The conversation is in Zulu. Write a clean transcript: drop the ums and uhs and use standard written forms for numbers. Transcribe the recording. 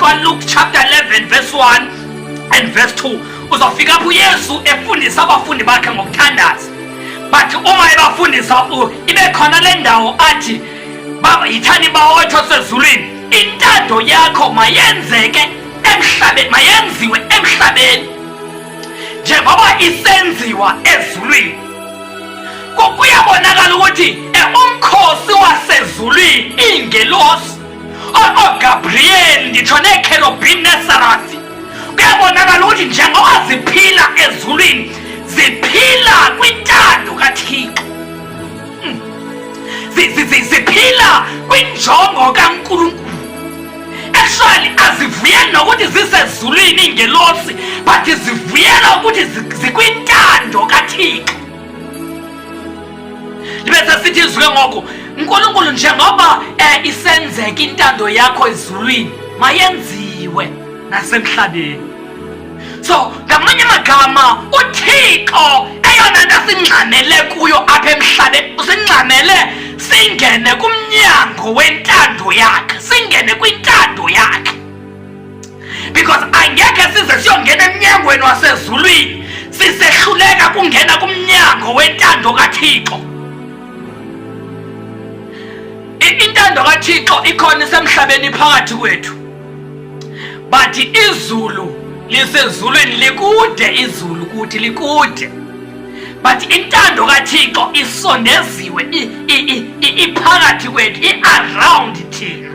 lakwaLuke chapter 11 verse 1 and verse 2 uzofika apho uYesu efundisa abafundi bakhe ngokuthandaza. But uma ebafundisa ibe khona le ndawo athi yithani bawethu osezulwini, intando yakho mayenzeke emhlabeni, mayenziwe emhlabeni njengoba isenziwa ezulwini. Kuyabonakala ukuthi umkhosi wasezulwini, ingelosi oGabriel ngitsho nekerubini neserafi, kuyabonakala ukuthi njengoba ziphila ezulwini ziphila kwintando kaThixo, ziphila kwinjongo kaNkulunkulu. Actually azivuyeli nokuthi zisezulwini ingelosi, but zivuyela ukuthi zikwintando kaThixo. Libese sithi izwe ngoko, uNkulunkulu njengoba isenzeka intando yakho ezulwini mayenziwe nasemhlabeni. So ngamanye amagama uThixo eyona nto singxamele kuyo apha emhlabeni, usingxamele singene kumnyango wentando yakhe, singene kwintando yakhe, because angeke size siyongena emnyangweni wasezulwini sisehluleka kungena kumnyango wentando kaThixo. Intando kaThixo ikhona isemhlabeni phakathi kwethu, but izulu lisezulwini likude, izulu kuthi likude, but intando kaThixo isondeziwe iphakathi kwethu, i-around thina.